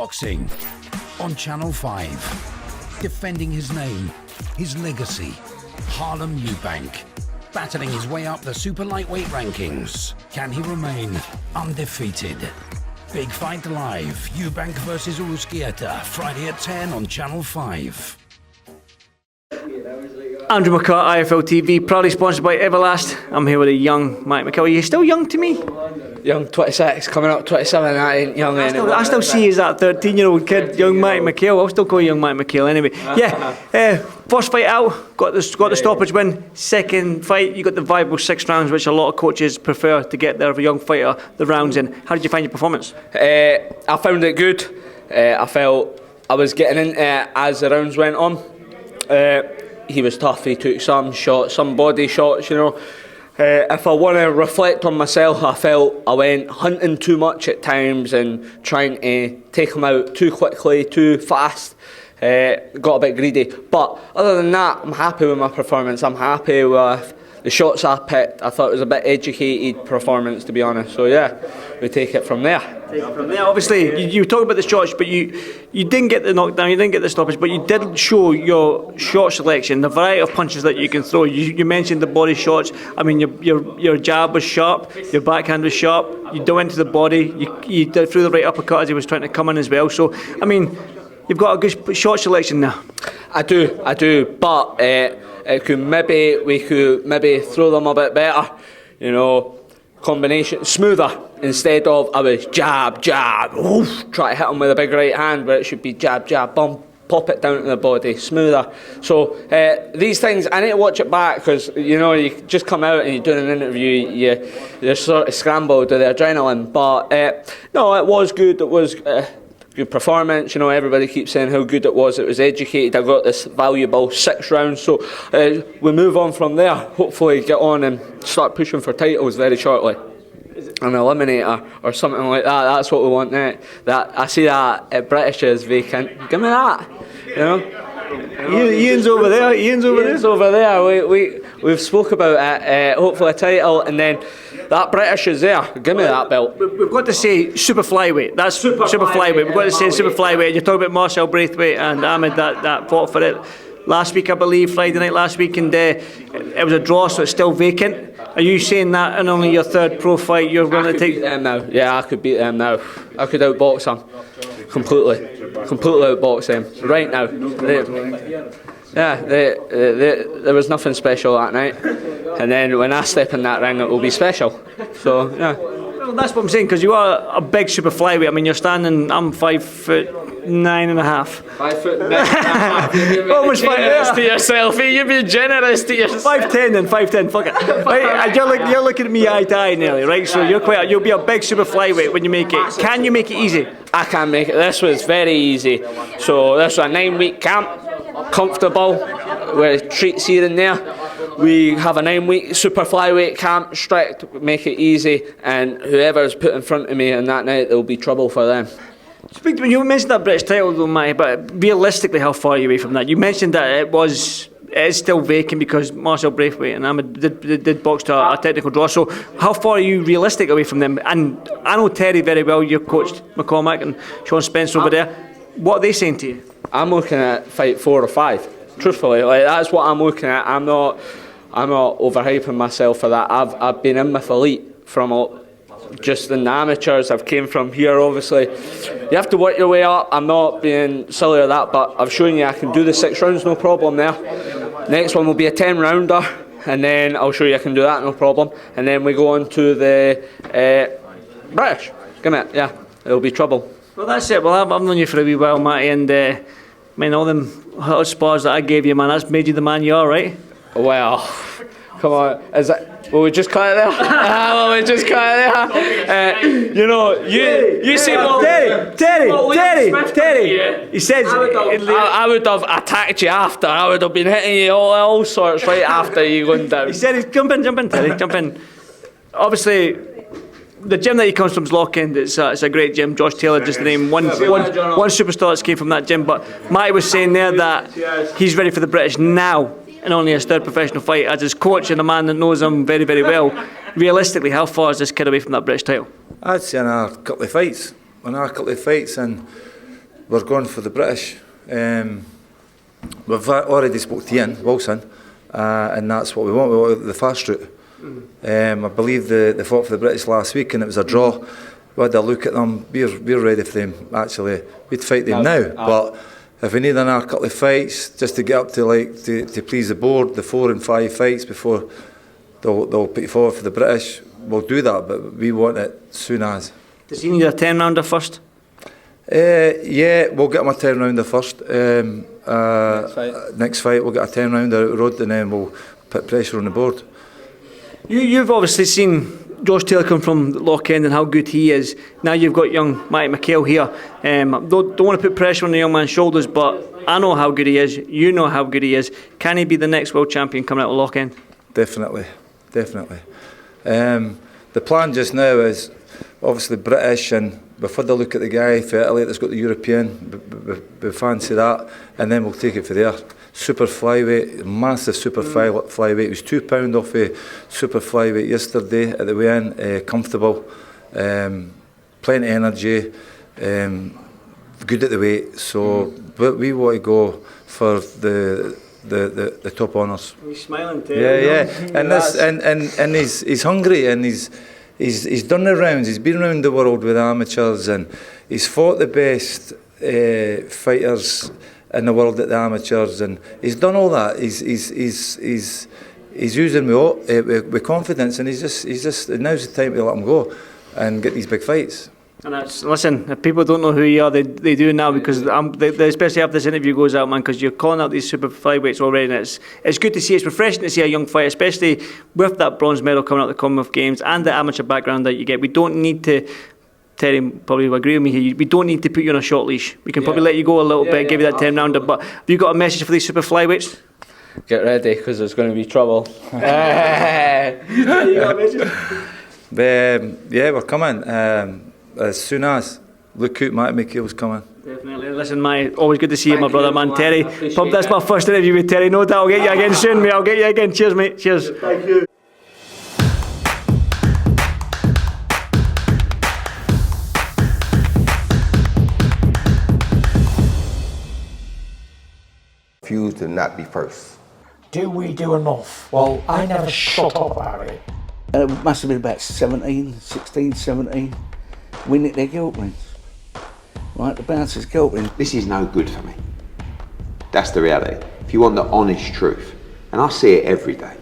boxing on Channel 5. Defending his name, his legacy, Harlem Eubank. Battling his way up the super lightweight rankings. Can he remain undefeated? Big Fight Live, Eubank versus Uruzquieta, Friday at 10 on Channel 5. Andrew McCART, IFL TV, proudly sponsored by Everlast. I'm here with a young Matty McHALE. Are you still young to me? Young, 26, coming up 27, that ain't young anymore. I still see you as that 13-year-old kid, young Matty McHALE. I'll still call you young Matty McHALE anyway. Yeah, first fight out, got the stoppage win. Second fight, you got the viable 6 rounds, which a lot of coaches prefer to get their young fighter the rounds in. How did you find your performance? I found it good. I felt I was getting into it as the rounds went on. He was tough, he took some shots, some body shots, you know. If I want to reflect on myself, I felt I went hunting too much at times and trying to take him out too quickly, too fast. Got a bit greedy. But other than that, I'm happy with my performance. I'm happy with the shots I picked. I thought it was a bit educated performance, to be honest. So yeah, we take it from there. Obviously, you talk about the shots, but you didn't get the knockdown, you didn't get the stoppage, but you did show your shot selection, the variety of punches that you can throw. You mentioned the body shots. I mean, your jab was sharp, your backhand was sharp. You dove into the body. You threw the right uppercut as he was trying to come in as well. So, I mean, you've got a good shot selection now. I do. But we could maybe throw them a bit better. You know, combination smoother. Instead of I was jab, oof, try to hit him with a big right hand, where it should be jab, bump, pop it down to the body, smoother. So these things, I need to watch it back, because you know, you just come out and you're doing an interview, you're sort of scrambled with the adrenaline. But no, it was good. It was good performance. You know, everybody keeps saying how good it was. It was educated. I got this valuable 6 rounds. So we move on from there. Hopefully, get on and start pushing for titles very shortly. An eliminator or something like that. That's what we want now. That I see that British is vacant. Give me that. You know. Ian's over there. We've spoke about it. Hopefully a title, and then that British is there. Give me that belt. We've got to say super flyweight. That's super flyweight. We've got to say super flyweight. You're talking about Marcel Braithwaite and Ahmed that fought for it last week, I believe, Friday night last week, and it was a draw, so it's still vacant. Are you saying that in only your 3rd pro fight you're going to take them now? Yeah, I could beat them now. I could outbox them completely outbox them right now. There was nothing special that night, and then when I step in that ring, it will be special. So yeah. Well, that's what I'm saying, because you are a big super flyweight. I mean, you're standing. I'm 5'9.5". 5'9.5". Almost generous to yourself. You've been generous to yourself. 5'10" and 5'10". Fuck it. Right? And you're looking at me eye to eye nearly, right? So you'll be a big super flyweight when you make it. Can you make it easy? I can make it. This was very easy. So this was a 9-week camp, comfortable, with treats here and there. We have a 9-week super flyweight camp, strict, make it easy, and whoever's put in front of me on that night, there will be trouble for them. Speak to me. You mentioned that British title, though, Matty, but realistically, how far are you away from that? You mentioned that it is still vacant because Marcel Braithwaite and Ahmed did box to a technical draw. So how far are you realistic away from them? And I know Terry very well. You've coached McCormack and Sean Spencer over there. What are they saying to you? I'm looking at fight 4 or 5. Truthfully, like, that's what I'm looking at. I'm not overhyping myself for that. I've been in with elite from just in the amateurs. I've came from here, obviously. You have to work your way up. I'm not being silly or that, but I've shown you I can do the 6 rounds, no problem there. Next one will be a 10-rounder, and then I'll show you I can do that, no problem. And then we go on to the British. Give me it, yeah. It'll be trouble. Well, that's it. Well, I've known you for a wee while, Matty, and I mean, all them hot spars that I gave you, man, that's made you the man you are, right? Well, come on. Is it? Will we just cut it there? Will we just cut it there? You know, you see what... Terry! He says... I would have attacked you after. I would have been hitting you all sorts right after you going down. He said, jump in, Terry, jump in. Obviously, the gym that he comes from is Lockend. It's a great gym. Josh Taylor just named one superstar that's came from that gym. But Matty was saying there that he's ready for the British now, and only his 3rd professional fight as his coach and a man that knows him very, very well. Realistically, how far is this kid away from that British title? I'd say another couple of fights. And we're going for the British. We've already spoke to Ian Wilson, and that's what we want. We want the fast route. I believe they fought for the British last week, and it was a draw. We had a look at them. We're ready for them. Actually, we'd fight them now. But if we need another couple of fights just to get up to please the board, the 4 and 5 fights before they'll put you forward for the British, we'll do that. But we want it soon as. Does he need a 10-rounder first? Yeah, we'll get him a 10-rounder first. Next fight, we'll get a 10-rounder out the road, and then we'll put pressure on the board. You've obviously seen Josh Taylor come from Lochend and how good he is. Now you've got young Matty McHALE here. Don't want to put pressure on the young man's shoulders, but I know how good he is. You know how good he is. Can he be the next world champion coming out of Lochend? Definitely. The plan just now is obviously British, and we've had a look at the guy for Italy that's got the European. We fancy that, and then we'll take it for there. Super flyweight, massive super flyweight. He was £2 off a super flyweight yesterday at the weigh-in. Comfortable, plenty of energy, good at the weight. So we want to go for the top honours. He's smiling too. Yeah. And he's hungry, and he's done the rounds. He's been around the world with amateurs, and he's fought the best fighters in the world at the amateurs, and he's done all that. He's using me with confidence, and he's just now's the time to let him go and get these big fights. And listen, if people don't know who you are, they do now, because they especially after this interview goes out, man, because you're calling out these super flyweights already, and it's good to see. It's refreshing to see a young fighter, especially with that bronze medal coming out of the Commonwealth Games and the amateur background that you get. We don't need to. Terry probably will agree with me here. We don't need to put you on a short leash. We can probably let you go a little bit, give you that 10-rounder. But have you got a message for these super flyweights? Get ready, because there's going to be trouble. You got a message? Yeah, we're coming. As soon as. Look out, Matty McHale's coming. Definitely. Listen, Matty, always good to see you, my brother, man. Terry, that's my first interview with Terry. No doubt I'll get you again soon, mate. I'll get you again. Cheers, mate. Cheers. Thank you. Refuse to not be first. Do we do enough? Well, I never shut up about it. It must have been about 16, 17. We nicked their guilt rings. Right, the bouncers' guilt rings. This is no good for me. That's the reality. If you want the honest truth, and I see it every day,